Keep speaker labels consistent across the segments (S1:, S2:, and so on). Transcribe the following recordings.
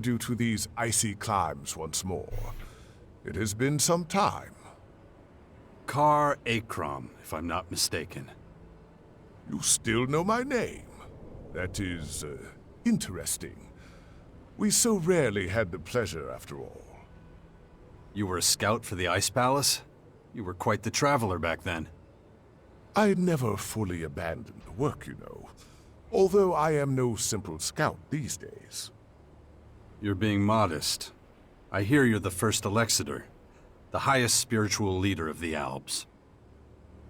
S1: due to these icy climes once more. It has been some time.
S2: Car Ekrom, if I'm not mistaken.
S1: You still know my name. That is, interesting. We so rarely had the pleasure, after all.
S2: You were a scout for the Ice Palace? You were quite the traveler back then.
S1: I never fully abandoned the work, you know. Although I am no simple scout these days.
S2: You're being modest. I hear you're the first Elexetor, the highest spiritual leader of the Alps.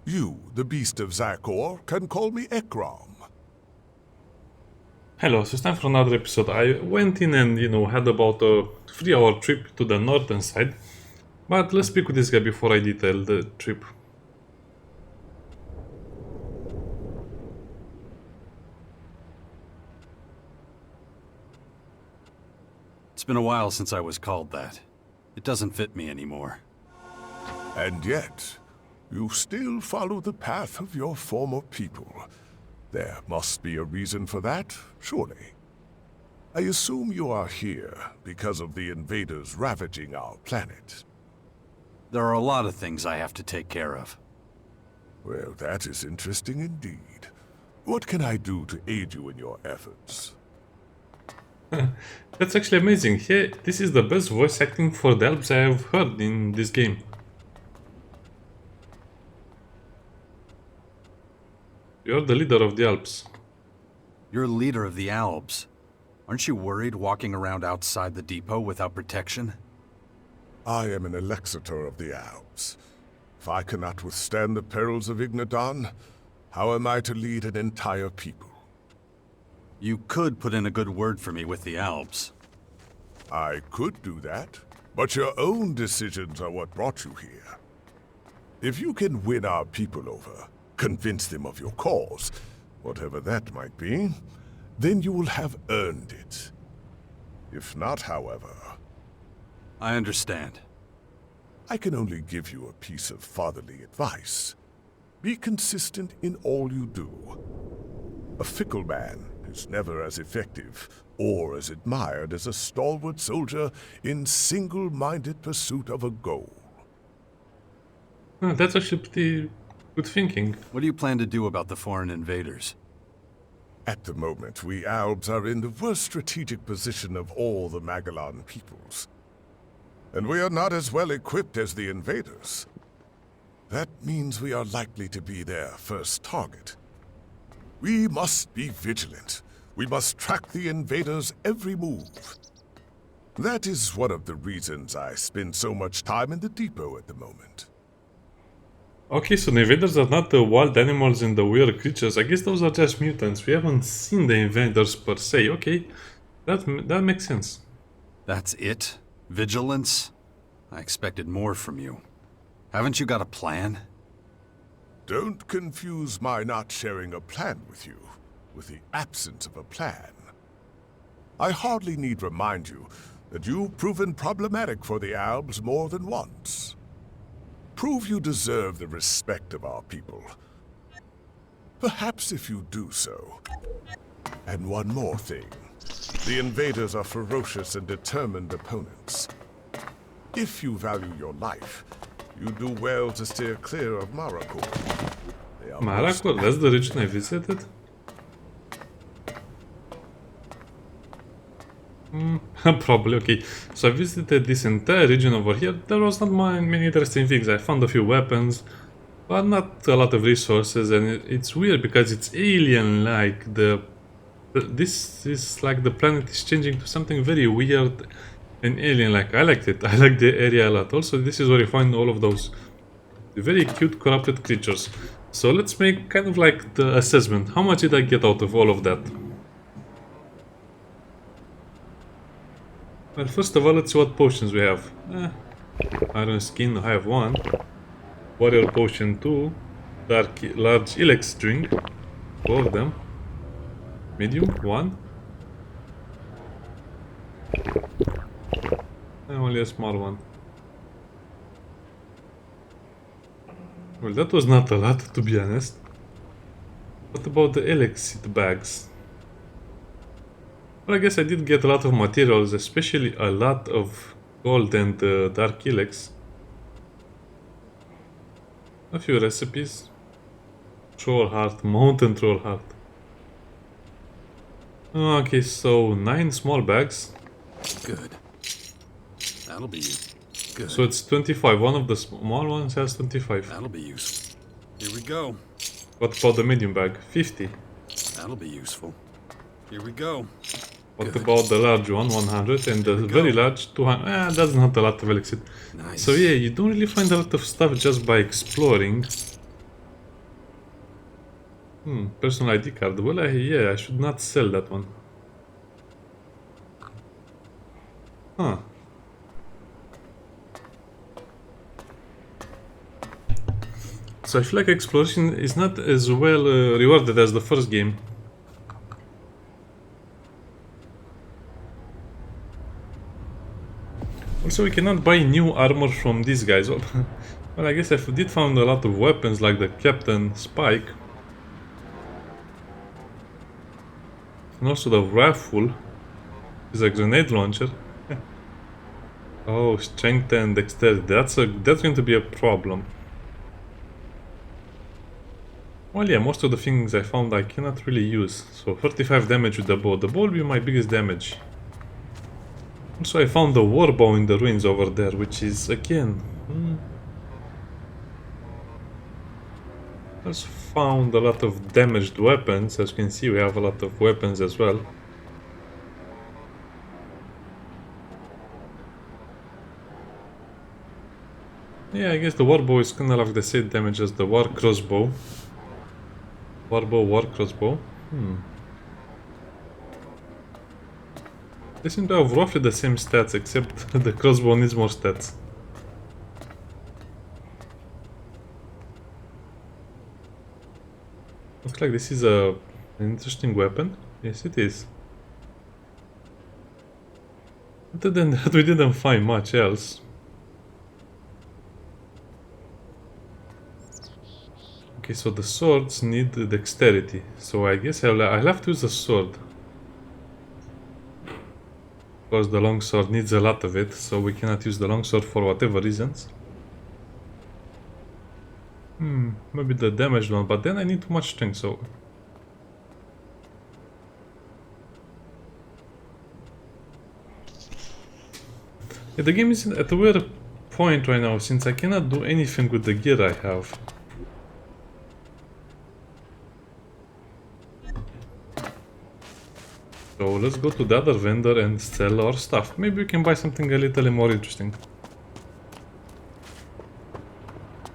S1: You, the beast of Zakor, can call me Ekrom.
S3: Hello, so it's time for another episode. I went in and, had about a 3-hour trip to the northern side. But let's speak with this guy before I detail the trip.
S2: It's been a while since I was called that. It doesn't fit me anymore.
S1: And yet, you still follow the path of your former people. There must be a reason for that, surely. I assume you are here because of the invaders ravaging our planet.
S2: There are a lot of things I have to take care of.
S1: Well, that is interesting indeed. What can I do to aid you in your efforts?
S3: That's actually amazing. Here, this is the best voice acting for the Alps I have heard in this game. You're the leader of the Alps.
S2: You're leader of the Alps. Aren't you worried walking around outside the depot without protection?
S1: I am an Elexetor of the Alps. If I cannot withstand the perils of Ignadon, how am I to lead an entire people?
S2: You could put in a good word for me with the Alps.
S1: I could do that, but your own decisions are what brought you here. If you can win our people over, convince them of your cause, whatever that might be, then you will have earned it. If not, however,
S2: I understand.
S1: I can only give you a piece of fatherly advice. Be consistent in all you do. A fickle man is never as effective or as admired as a stalwart soldier in single-minded pursuit of a goal.
S3: That's actually pretty good thinking.
S2: What do you plan to do about the foreign invaders?
S1: At the moment, we Albs are in the worst strategic position of all the Magellan peoples. And we are not as well equipped as the invaders. That means we are likely to be their first target. We must be vigilant. We must track the invaders' every move. That is one of the reasons I spend so much time in the depot at the moment.
S3: Okay, so the invaders are not the wild animals and the weird creatures. I guess those are just mutants. We haven't seen the invaders per se. Okay, that makes sense.
S2: That's it? Vigilance? I expected more from you. Haven't you got a plan?
S1: Don't confuse my not sharing a plan with you with the absence of a plan. I hardly need remind you that you've proven problematic for the Albs more than once. Prove you deserve the respect of our people. Perhaps if you do so. And one more thing. The invaders are ferocious and determined opponents. If you value your life, you do well to steer clear of Maracor.
S3: Maracor, that's the region I visited? Probably, okay. So I visited this entire region over here. There was not many interesting things. I found a few weapons, but not a lot of resources, and it's weird because it's alien-like. This is like the planet is changing to something very weird and alien-like. I liked it. I like the area a lot. Also, this is where you find all of those very cute corrupted creatures. So let's make kind of like the assessment. How much did I get out of all of that? Well, first of all, let's see what potions we have. Iron skin, I have 1. Warrior potion 2. Large Elex drink. 2 of them. Medium 1. And only a small one. Well, that was not a lot, to be honest. What about the Elexit bags? Well, I guess I did get a lot of materials, especially a lot of gold and dark Elex. A few recipes. Troll heart, mountain troll heart. Okay, so 9 small bags.
S2: Good. That'll be good.
S3: So it's 25. One of the small ones has 25.
S2: That'll be useful. Here we go.
S3: What about the medium bag? 50.
S2: That'll be useful. Here we go.
S3: What
S2: Good.
S3: about the large one? 100. And the
S2: we
S3: very
S2: go.
S3: large 200. That's not a lot of elixir.
S2: Nice.
S3: So yeah, you don't really find a lot of stuff just by exploring. Personal ID card. Well, yeah, I should not sell that one. Huh. So I feel like exploration is not as well rewarded as the first game. Also, we cannot buy new armor from these guys. Well, I guess I did found a lot of weapons like the Captain Spike. And also the rifle is a grenade launcher. Oh, strength and dexterity. That's going to be a problem. Well, yeah, most of the things I found I cannot really use. So 35 damage with the bow. The bow will be my biggest damage. Also, I found the war bow in the ruins over there, which is again. Also found a lot of damaged weapons. As you can see, we have a lot of weapons as well. Yeah, I guess the warbow is kinda like the same damage as the war crossbow. Warbow, war crossbow. They seem to have roughly the same stats, except the crossbow needs more stats. Looks like this is an interesting weapon. Yes, it is. Other than that, we didn't find much else. Okay, so the swords need dexterity. So I guess I'll have to use a sword. Of course, the longsword needs a lot of it, so we cannot use the longsword for whatever reasons. Maybe the damaged one, but then I need too much strength, so... Yeah, the game is at a weird point right now, since I cannot do anything with the gear I have. So let's go to the other vendor and sell our stuff. Maybe we can buy something a little more interesting.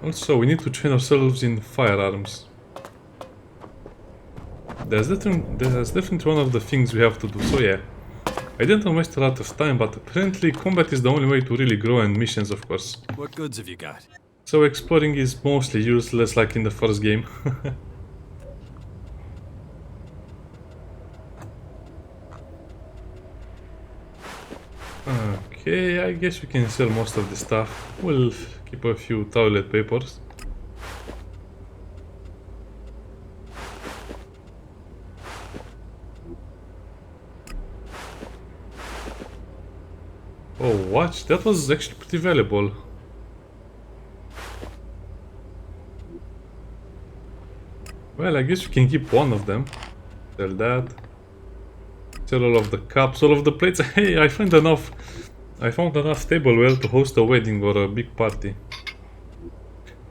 S3: Also, we need to train ourselves in firearms. That's definitely one of the things we have to do, so yeah. I didn't waste a lot of time, but apparently combat is the only way to really grow, and missions, of course.
S2: What goods have you got?
S3: So exploring is mostly useless, like in the first game. Okay, I guess we can sell most of the stuff. We'll keep a few toilet papers. Oh, watch, that was actually pretty valuable. Well, I guess we can keep one of them. Sell that. Sell all of the cups, all of the plates. Hey, I found enough tableware to host a wedding or a big party.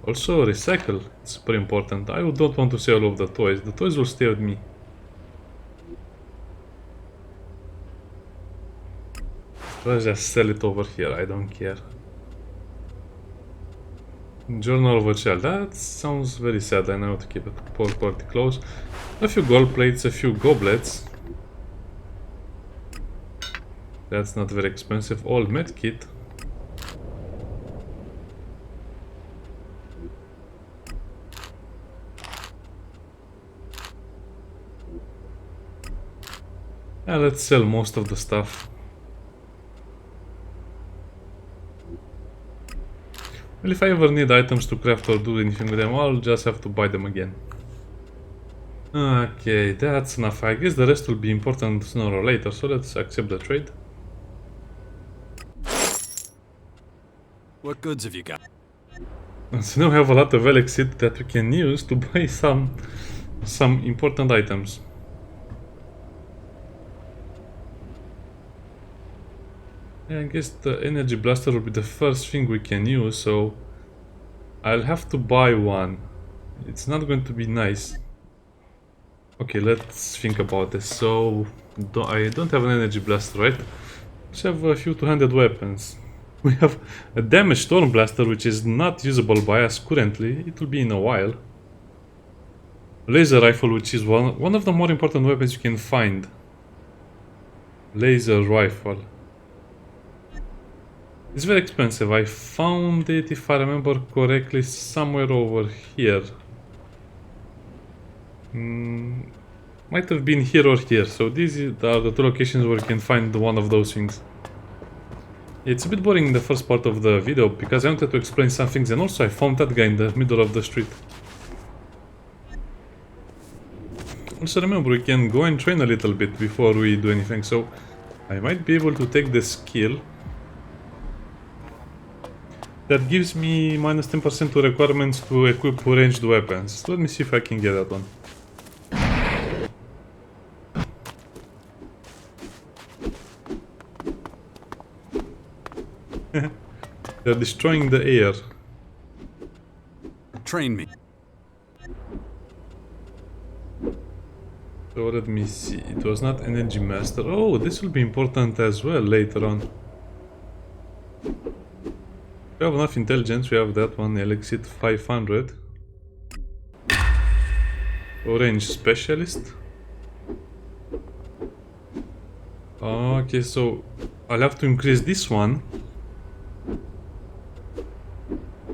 S3: Also, recycle. It's super important. I don't want to sell all of the toys. The toys will stay with me. Let's just sell it over here. I don't care. Journal of a child. That sounds very sad. I know how to keep it. Poor quality clothes. A few gold plates, a few goblets. That's not very expensive. Old med kit. Yeah, let's sell most of the stuff. Well, if I ever need items to craft or do anything with them, I'll just have to buy them again. Okay, that's enough. I guess the rest will be important sooner or later, so let's accept the trade.
S2: What goods have you got?
S3: So now we have a lot of Elexit that we can use to buy some important items. Yeah, I guess the energy blaster will be the first thing we can use, so I'll have to buy one. It's not going to be nice. Okay, let's think about this. So, I don't have an energy blaster, right? Let's have a few two-handed weapons. We have a damaged storm blaster, which is not usable by us currently. It will be in a while. Laser rifle, which is one of the more important weapons you can find. Laser rifle. It's very expensive. I found it, if I remember correctly, somewhere over here. Might have been here or here. So these are the two locations where you can find one of those things. It's a bit boring in the first part of the video because I wanted to explain some things, and also I found that guy in the middle of the street. Also remember, we can go and train a little bit before we do anything, so I might be able to take the skill that gives me minus 10% to requirements to equip ranged weapons. Let me see if I can get that one. They're destroying the air.
S2: Train me.
S3: So let me see. It was not energy master. Oh, this will be important as well later on. We have enough intelligence. We have that one. Elexit 500. Range specialist. Okay, so I'll have to increase this one.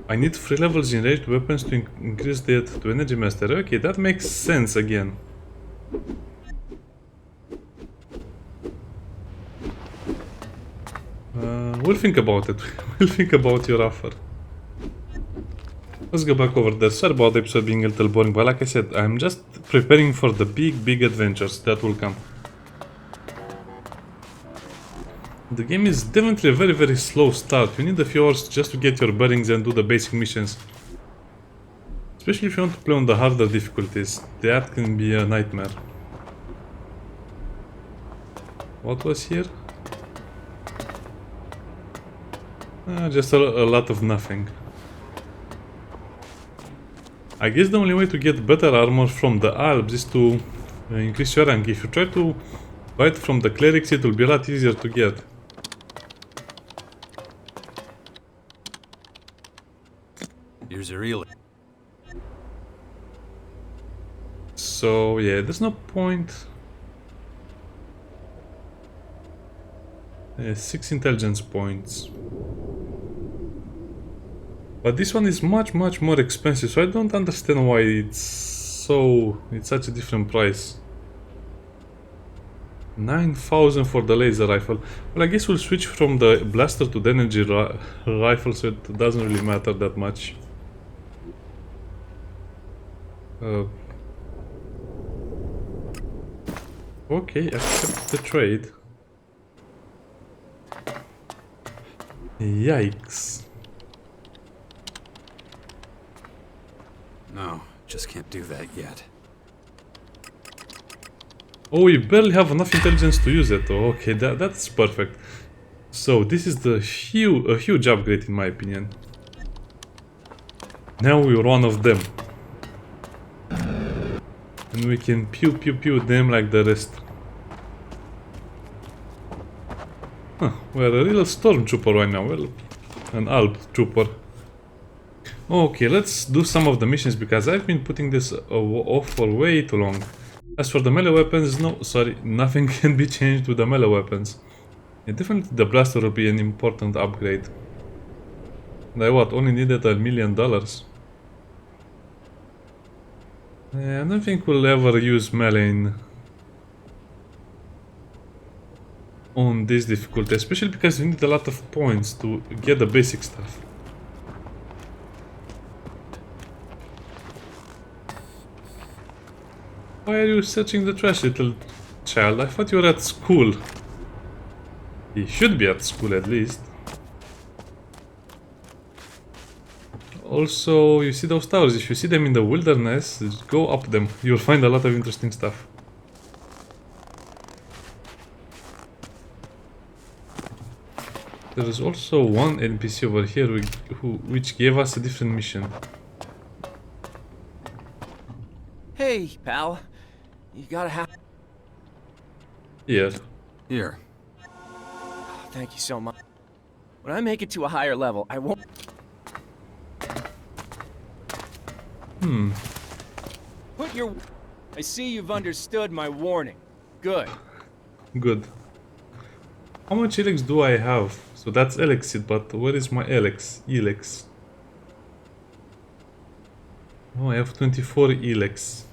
S3: I need 3 levels in ranged weapons to increase that to energy master. Okay, that makes sense again. We'll think about it. We'll think about your offer. Let's go back over there. Sorry about the episode being a little boring, but like I said, I'm just preparing for the big adventures that will come. The game is definitely a very slow start. You need a few hours just to get your bearings and do the basic missions. Especially if you want to play on the harder difficulties. That can be a nightmare. What was here? Just a lot of nothing. I guess the only way to get better armor from the Alps is to increase your rank. If you try to buy it from the clerics, it will be a lot easier to get.
S2: Here's your Elex.
S3: So yeah, there's no point. 6 intelligence points. But this one is much more expensive, so I don't understand why it's such a different price. 9,000 for the laser rifle. Well, I guess we'll switch from the blaster to the energy rifle, so it doesn't really matter that much. Okay, accept the trade. Yikes.
S2: No, just can't do that yet.
S3: Oh, we barely have enough intelligence to use it. Oh, okay, that's perfect. So this is a huge upgrade in my opinion. Now we're one of them. And we can pew them like the rest. Huh, we're a real stormtrooper right now. Well, an Alp trooper. Okay, let's do some of the missions because I've been putting this off for way too long. As for the melee weapons, nothing can be changed with the melee weapons. Yeah, definitely the blaster will be an important upgrade. And I only needed $1 million. I don't think we'll ever use melee on this difficulty, especially because we need a lot of points to get the basic stuff. Why are you searching the trash, little child? I thought you were at school. You should be at school at least. Also, you see those towers, if you see them in the wilderness, go up them. You'll find a lot of interesting stuff. There is also one NPC over here which gave us a different mission.
S4: Hey, pal. You gotta have...
S3: Here.
S2: Here.
S4: Thank you so much. When I make it to a higher level, I won't... Put your... I see you've understood my warning. Good.
S3: Good. How much Elex do I have? So that's Elexit, but where is my Elex? Elex. Oh, I have 24 Elex.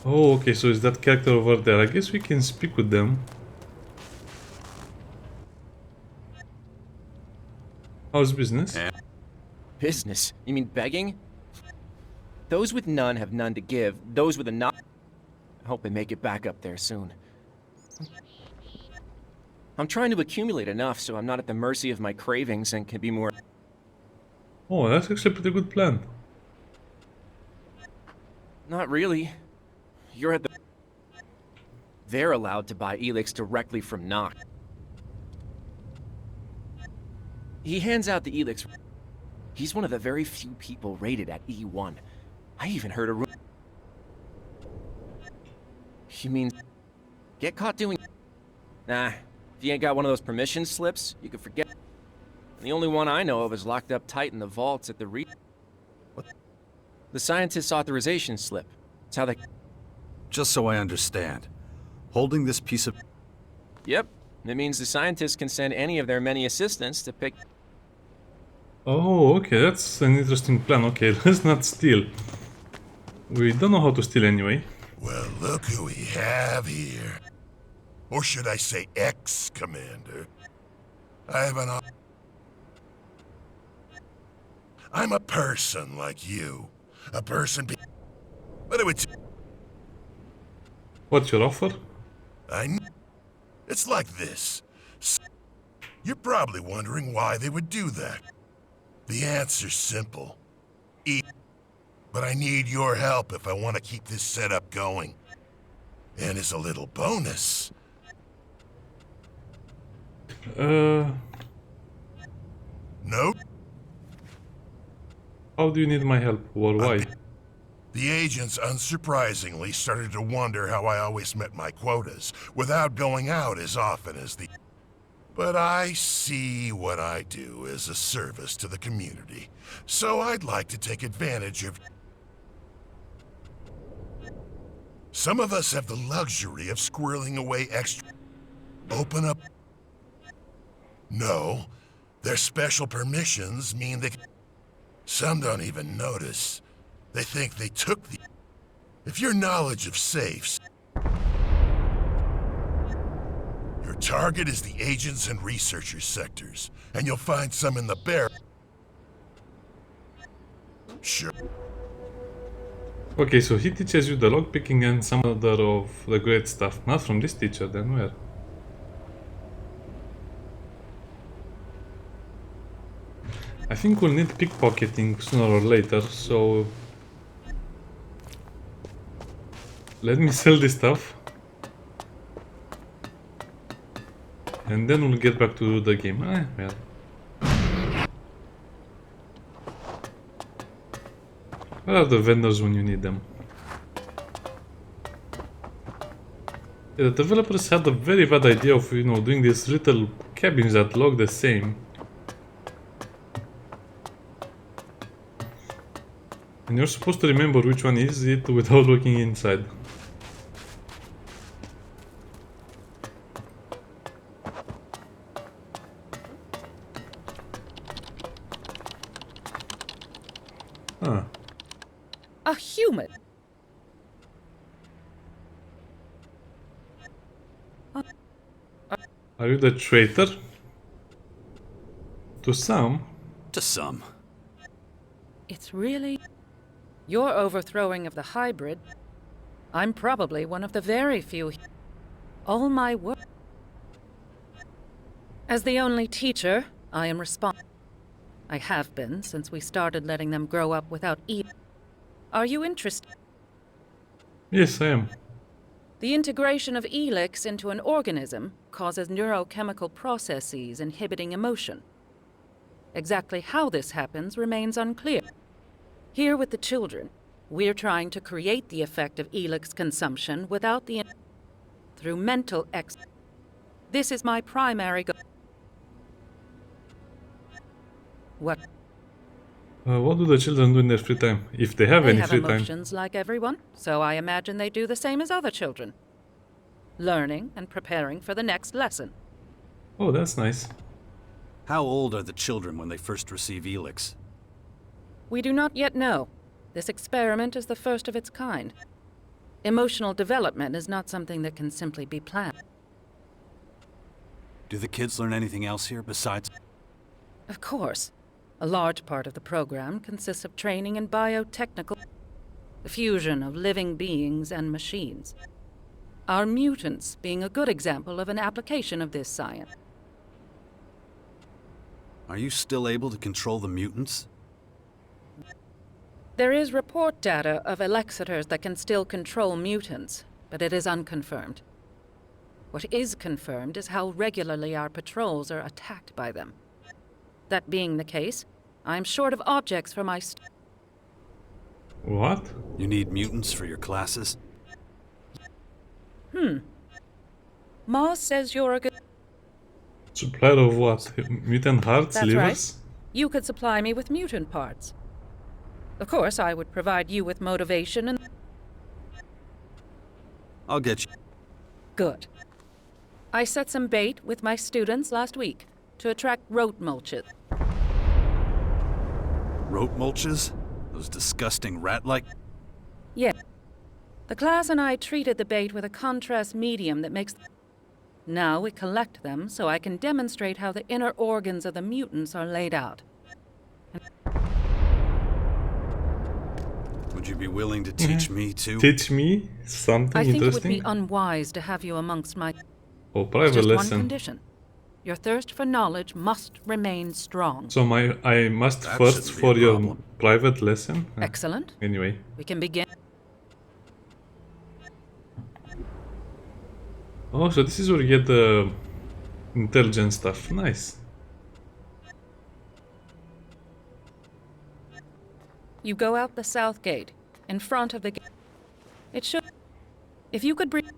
S3: Oh, okay, so is that character over there? I guess we can speak with them. How's business?
S4: Business? You mean begging? Those with none have none to give. Those with enough... I hope they make it back up there soon. I'm trying to accumulate enough so I'm not at the mercy of my cravings and can be more...
S3: Oh, that's actually a pretty good plan.
S4: Not really. You're at the... They're allowed to buy Elex directly from Noct. He hands out the Elex. He's one of the very few people rated at E1. I even heard a rumor. You mean... Get caught doing... Nah, if you ain't got one of those permission slips, you can forget. The only one I know of is locked up tight in the vaults at the What? The scientist's authorization slip. It's how they...
S2: Just so I understand. Holding this piece of...
S4: Yep. It means the scientists can send any of their many assistants to pick...
S3: Oh, okay, that's an interesting plan. Okay, let's not steal. We don't know how to steal anyway.
S5: Well, look who we have here. Or should I say ex-commander? I have an... I'm a person like you. A person But it would...
S3: What's your offer?
S5: It's like this. You're probably wondering why they would do that. The answer's simple. But I need your help if I want to keep this setup going. And as a little bonus... No?
S3: How do you need my help, or why?
S5: The agents, unsurprisingly, started to wonder how I always met my quotas, without going out as often as the... But I see what I do as a service to the community, so I'd like to take advantage of... Some of us have the luxury of squirreling away extra... Open up... No, their special permissions mean they... Some don't even notice. They think they took the... If your knowledge of safes... Your target is the agents and researchers sectors, and you'll find some in the bear... Sure.
S3: Okay, so he teaches you the lockpicking and some other of the great stuff. Not from this teacher, then where? I think we'll need pickpocketing sooner or later, so... Let me sell this stuff. And then we'll get back to the game. Well. Where are the vendors when you need them? Yeah, the developers had a very bad idea of, doing these little cabins that look the same. And you're supposed to remember which one is it without looking inside. Huh.
S6: A human.
S3: Are you the traitor? To some?
S2: To some.
S6: It's really your overthrowing of the hybrid. I'm probably one of the very few. All my work. As the only teacher, I am responsible. I have been since we started letting them grow up without eating. Are you interested?
S3: Yes, I am.
S6: The integration of Elex into an organism causes neurochemical processes inhibiting emotion. Exactly how this happens remains unclear. Here with the children, we're trying to create the effect of Elex consumption without the through mental This is my primary goal.
S3: What do the children do in their free time? If they have
S6: They
S3: any
S6: have
S3: free time.
S6: emotions like everyone, so I imagine they do the same as other children. Learning and preparing for the next lesson.
S3: Oh, that's nice.
S2: How old are the children when they first receive Elex?
S6: We do not yet know. This experiment is the first of its kind. Emotional development is not something that can simply be planned.
S2: Do the kids learn anything else here besides...
S6: Of course. A large part of the program consists of training in biotechnical... the fusion of living beings and machines. Our mutants being a good example of an application of this science.
S2: Are you still able to control the mutants?
S6: There is report data of Elexetors that can still control mutants, but it is unconfirmed. What is confirmed is how regularly our patrols are attacked by them. That being the case, I'm short of objects for my
S3: What?
S2: You need mutants for your classes?
S6: Ma says you're a good...
S3: Supplier of what? Mutant hearts?
S6: That's
S3: livers?
S6: right. You could supply me with mutant parts. Of course, I would provide you with motivation and...
S2: I'll get you.
S6: Good. I set some bait with my students last week to attract rote mulches.
S2: Rote mulches? Those disgusting rat-like...
S6: Yeah. The class and I treated the bait with a contrast medium that makes... Now we collect them so I can demonstrate how the inner organs of the mutants are laid out.
S2: Would you be willing to teach me too?
S3: Teach me something
S6: I think it would
S3: interesting?
S6: be unwise to have you amongst my...
S3: Oh,
S6: There's
S3: private
S6: just one
S3: lesson.
S6: condition. Your thirst for knowledge must remain strong.
S3: So I must
S2: That
S3: first
S2: shouldn't be
S3: for
S2: a
S3: your
S2: problem.
S3: private lesson?
S6: Excellent.
S3: Anyway.
S6: We can begin.
S3: Oh, so this is where you get the intelligence stuff. Nice.
S6: You go out the south gate, in front of the gate. It should... If you could bring...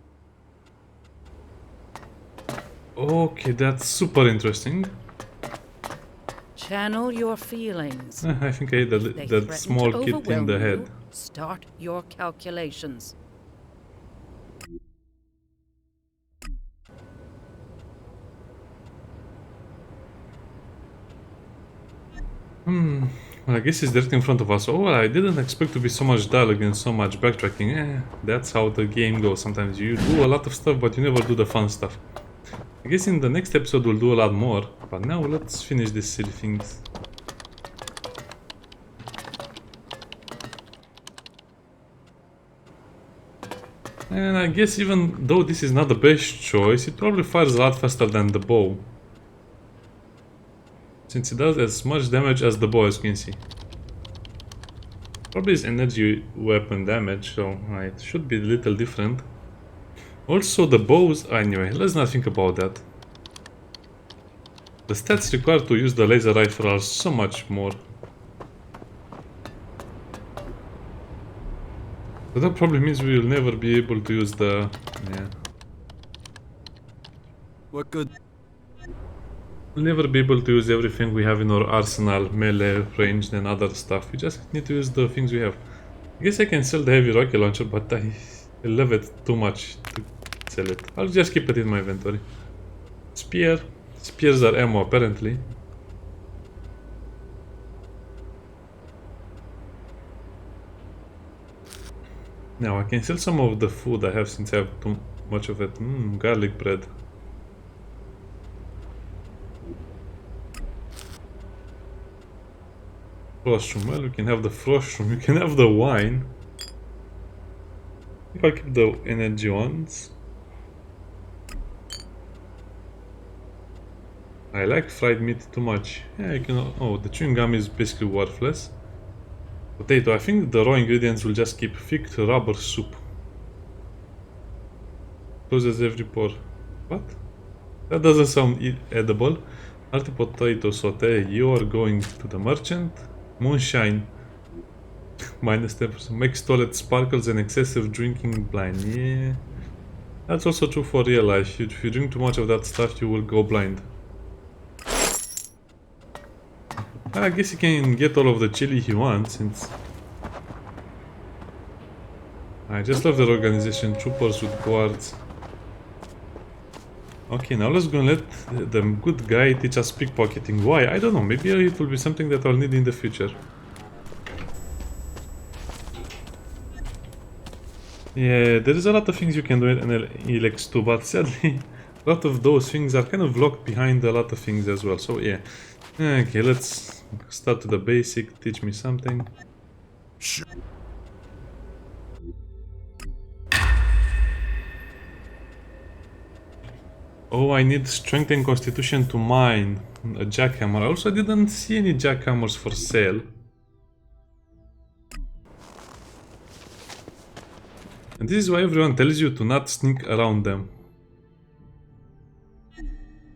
S3: Okay, that's super interesting.
S6: Channel your feelings.
S3: I think I hit
S6: They
S3: that
S6: threaten
S3: small
S6: to
S3: kid in
S6: overwhelm
S3: the head.
S6: you. Start your calculations.
S3: Well, I guess it's directly in front of us. Oh, I didn't expect to be so much dialogue and so much backtracking. That's how the game goes. Sometimes you do a lot of stuff, but you never do the fun stuff. I guess in the next episode we'll do a lot more. But now let's finish these silly things. And I guess even though this is not the best choice, it probably fires a lot faster than the bow. Since it does as much damage as the bow, as you can see. Probably is energy weapon damage, so it should be a little different. Also the bows, anyway, let's not think about that. The stats required to use the laser rifle are so much more. But that probably means we will never be able to use the... yeah.
S2: What good?
S3: We'll never be able to use everything we have in our arsenal, melee, ranged and other stuff. We just need to use the things we have. I guess I can sell the heavy rocket launcher, but I love it too much to sell it. I'll just keep it in my inventory. Spear. Spears are ammo apparently. Now I can sell some of the food I have since I have too much of it. Garlic bread. Frostrum. Well, you can have the Frostrum, you can have the wine. If I keep the energy ones. I like fried meat too much. Yeah, you can. Oh, the chewing gum is basically worthless. Potato. I think the raw ingredients will just keep thick rubber soup. Closes every pore. What? That doesn't sound edible. Hearty potato saute. You are going to the merchant. Moonshine. Minus 10%. Makes toilet sparkles and excessive drinking blind. Yeah. That's also true for real life. If you drink too much of that stuff, you will go blind. I guess he can get all of the chili he wants since... I just love their organization. Troopers with guards. Okay, now let's go and let the good guy teach us pickpocketing. Why? I don't know. Maybe it will be something that I'll need in the future. Yeah, there is a lot of things you can do in Elex too, but sadly, a lot of those things are kind of locked behind a lot of things as well. So yeah. Okay, let's start with the basic. Teach me something.
S5: Sure.
S3: Oh, I need strength and constitution to mine a jackhammer. I also didn't see any jackhammers for sale. And this is why everyone tells you to not sneak around them.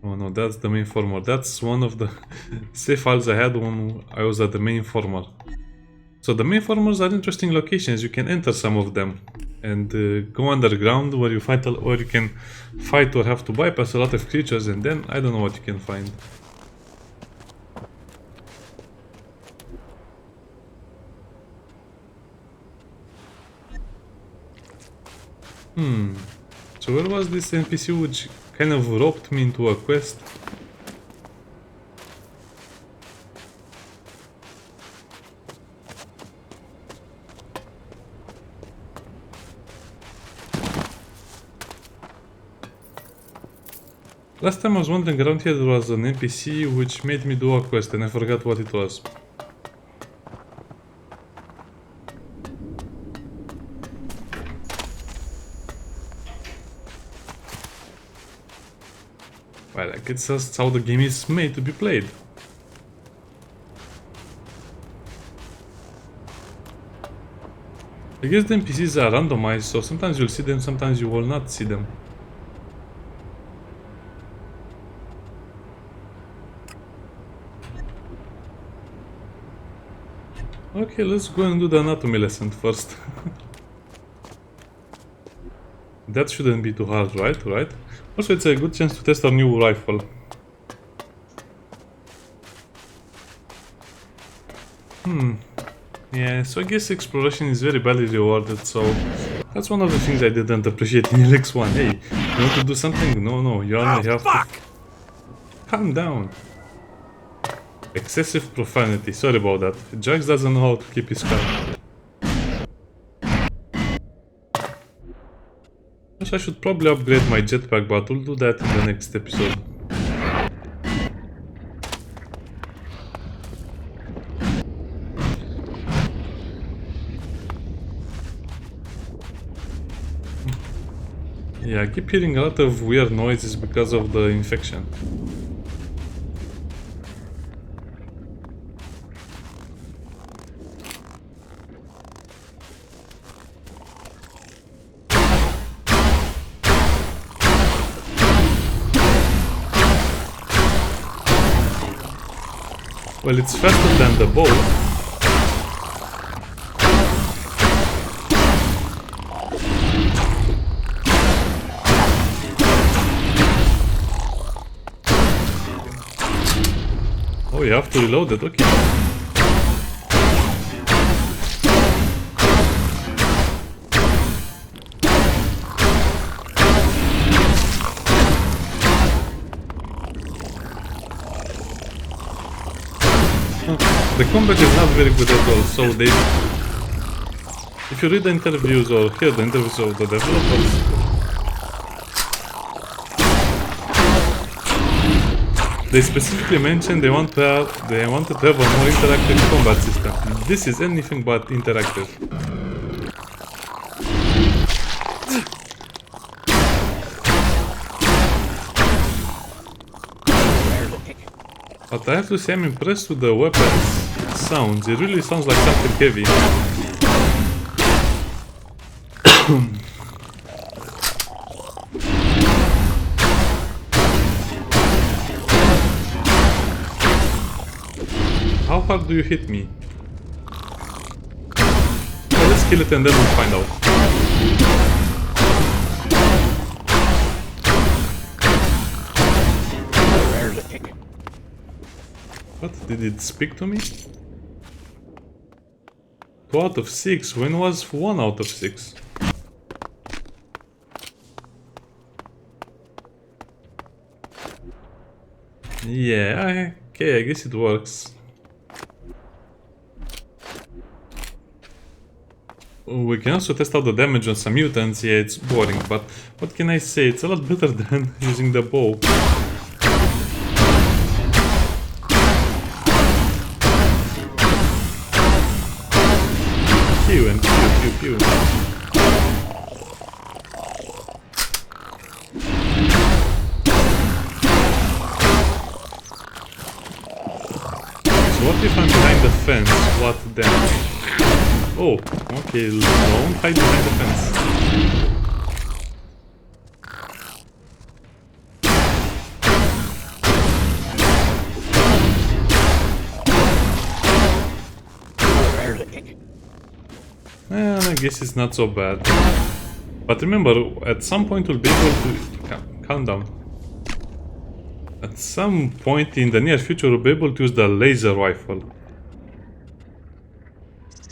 S3: Oh no, that's the main farmer. That's one of the safe files I had when I was at the main farmer. So the main farmers are interesting locations. You can enter some of them and go underground where you fight, or you can fight or have to bypass a lot of creatures, and then I don't know what you can find. So where was this NPC which kind of roped me into a quest? Last time I was wandering around here, there was an NPC which made me do a quest and I forgot what it was. Well, like it's just how the game is made to be played. I guess the NPCs are randomized, so sometimes you'll see them, sometimes you will not see them. Okay, let's go and do the anatomy lesson first. That shouldn't be too hard, right? Also, it's a good chance to test our new rifle. Yeah, so I guess exploration is very badly rewarded, so that's one of the things I didn't appreciate in Elex 1. Hey, you want to do something? No, you only have to... Calm down. Excessive profanity, sorry about that. Jax doesn't know how to keep his calm. I should probably upgrade my jetpack, but we'll do that in the next episode. Yeah, I keep hearing a lot of weird noises because of the infection. Well, it's faster than the bow. Oh, you have to reload it, okay. The combat is not very good at all, so they... If you read the interviews or hear the interviews of the developers, They specifically mentioned they wanted to have a more interactive combat system. This is anything but interactive. But I have to say I'm impressed with the weapons sounds. It really sounds like something heavy. How hard do you hit me? Well, let's kill it and then we'll find out. What? Did it speak to me? 2 out of 6. When was 1 out of 6? Yeah, okay, I guess it works. We can also test out the damage on some mutants. Yeah, it's boring, but what can I say? It's a lot better than using the bow. Pew and pew, pew, pew. So what if I'm behind the fence? What then? Oh, okay, don't hide behind the fence. Well, I guess it's not so bad. But remember, at some point we'll be able to... Calm down. At some point in the near future we'll be able to use the laser rifle.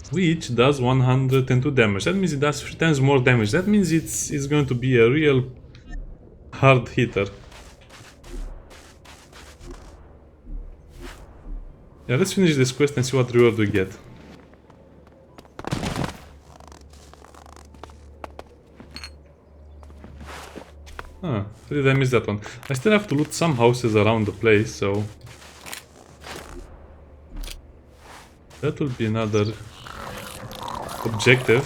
S3: Which does 102 damage. That means it does 3 times more damage. That means it's going to be a real hard hitter. Yeah, let's finish this quest and see what reward we get. Huh, did I miss that one? I still have to loot some houses around the place, so... that will be another objective.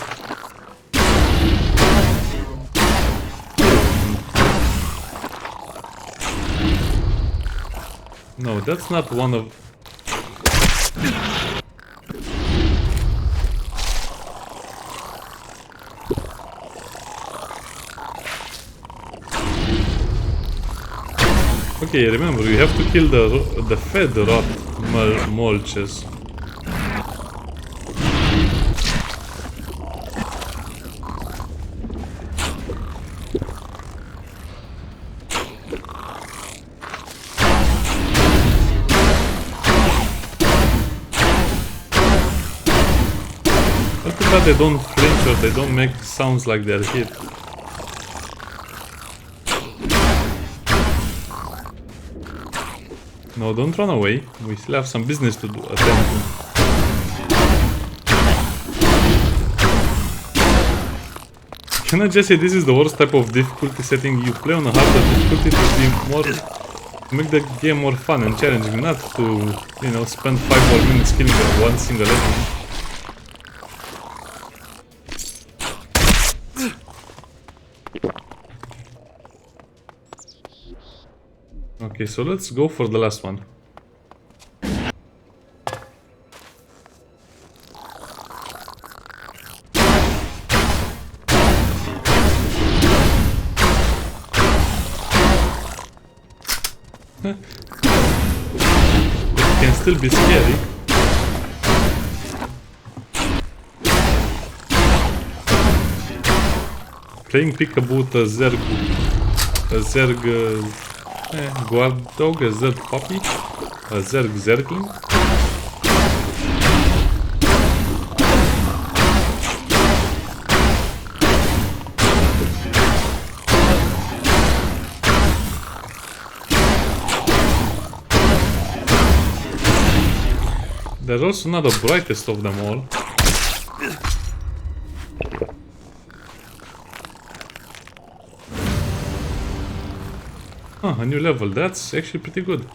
S3: No, that's not one of... Okay, remember, you have to kill the fed rot mulches. But too bad they don't flinch or they don't make sounds like they're hit. No, don't run away. We still have some business to do. Attend to. Can I just say this is the worst type of difficulty setting? You play on a harder difficulty to make the game more fun and challenging, not to, you know, spend 5 more minutes killing one single enemy. Okay, so let's go for the last one. It can still be scary. Playing peekaboo a Zerg guard dog, a Zerg puppy, a Zerg Zergling. They're also not the brightest of them all. Huh, a new level, that's actually pretty good.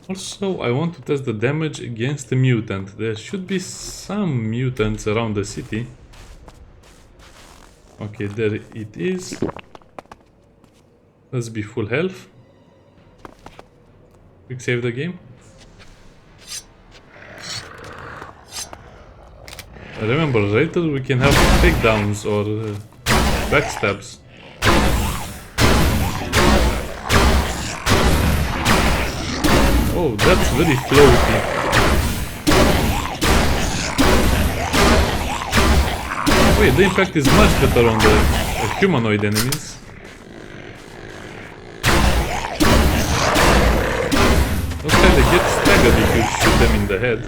S3: Also, I want to test the damage against the mutant. There should be some mutants around the city. Okay, there it is. Let's be full health. Quick save the game. Remember, later we can have takedowns or backstabs. Oh, that's very floaty. Wait, the impact is much better on the humanoid enemies. Looks like they get staggered if you shoot them in the head.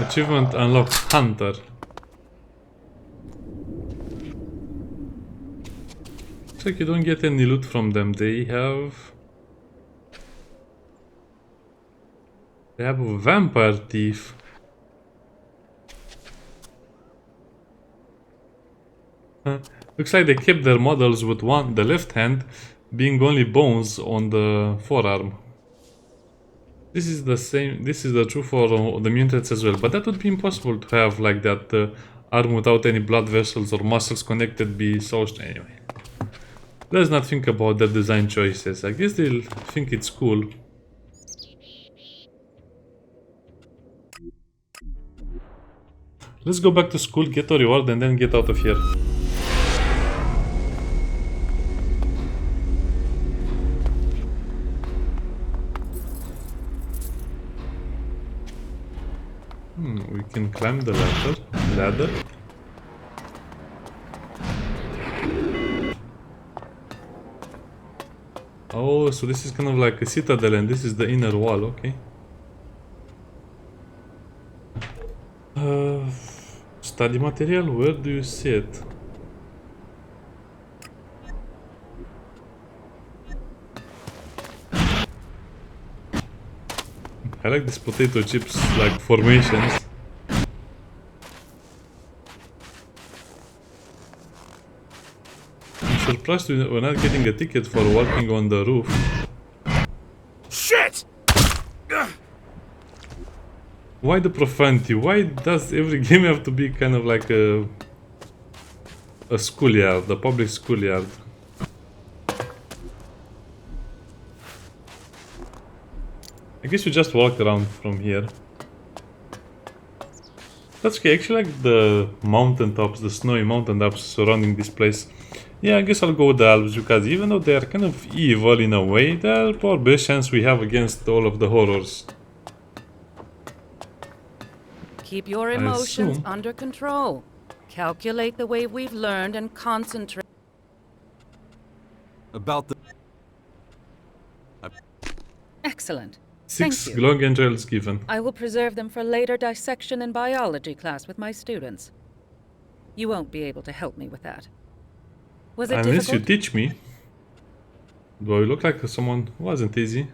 S3: Achievement unlocked Hunter. Looks like you don't get any loot from them. They have a vampire thief. Looks like they kept their models with the left hand being only bones on the forearm. This is the same. This is the true for the mutants as well, but that would be impossible to have like that arm without any blood vessels or muscles connected be so anyway. Let's not think about their design choices. I guess they'll think it's cool. Let's go back to school, get a reward, and then get out of here. We can climb the ladder. Oh, so this is kind of like a citadel and this is the inner wall, okay. Study material, where do you see it? I like these potato chips like formations. I'm surprised we're not getting a ticket for walking on the roof.
S5: Shit!
S3: Why the profanity? Why does every game have to be kind of like a schoolyard, a public schoolyard? I guess we just walk around from here. That's okay, actually like the mountaintops, the snowy mountaintops surrounding this place. Yeah, I guess I'll go with the Alps because even though they are kind of evil in a way, they're our best chance we have against all of the horrors.
S6: Keep your emotions under control. Calculate the way we've learned and concentrate.
S2: About the...
S6: Excellent.
S3: 6
S6: Thank you.
S3: glowing entrails given.
S6: I will preserve them for later dissection in biology class with my students. You won't be able to help me with that. Was it
S3: Unless
S6: difficult?
S3: you teach me. Do I look like someone who wasn't easy?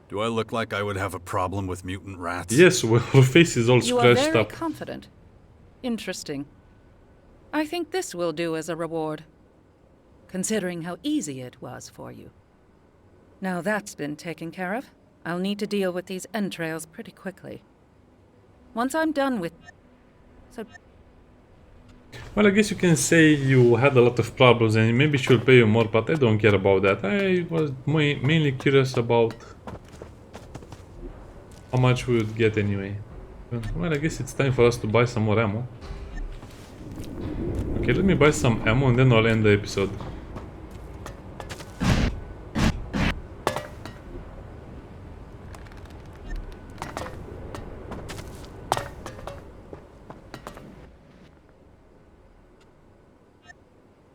S2: Do I look like I would have a problem with mutant rats?
S3: Yes, well, her face is all
S6: You are
S3: scratched
S6: very
S3: up.
S6: confident. Interesting. I think this will do as a reward, considering how easy it was for you. Now that's been taken care of, I'll need to deal with these entrails pretty quickly. Once I'm done with... So...
S3: Well, I guess you can say you had a lot of problems and maybe she'll pay you more, but I don't care about that. I was mainly curious about how much we would get anyway. Well, I guess it's time for us to buy some more ammo. Okay, let me buy some ammo and then I'll end the episode.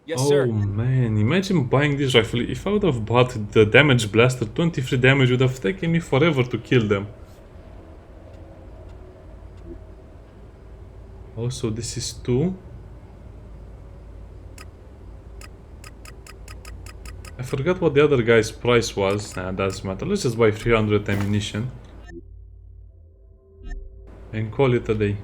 S4: Yes,
S3: Oh
S4: sir.
S3: man, imagine buying this rifle. If I would have bought the damage blaster, 23 damage would have taken me forever to kill them. Also, this is 2. I forgot what the other guy's price was. Nah, doesn't matter. Let's just buy 300 ammunition. And call it a day.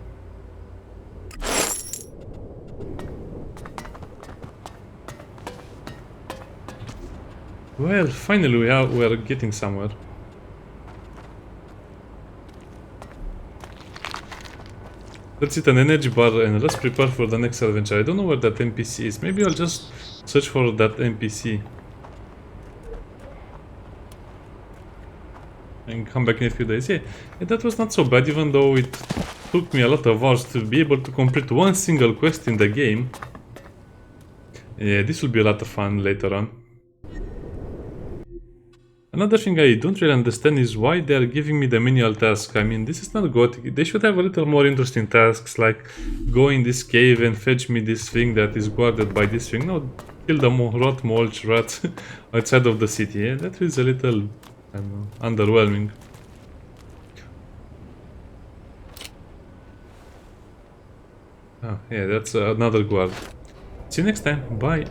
S3: Well, finally we are getting somewhere. Let's hit an energy bar and let's prepare for the next adventure. I don't know where that NPC is. Maybe I'll just search for that NPC. And come back in a few days. Yeah, that was not so bad, even though it took me a lot of hours to be able to complete one single quest in the game. Yeah, this will be a lot of fun later on. Another thing I don't really understand is why they are giving me the menial task. I mean, this is not gothic. They should have a little more interesting tasks, like go in this cave and fetch me this thing that is guarded by this thing. No, kill the rot mulch rats outside of the city. Yeah, that is a little, I don't know, underwhelming. Oh, yeah, that's another guard. See you next time. Bye.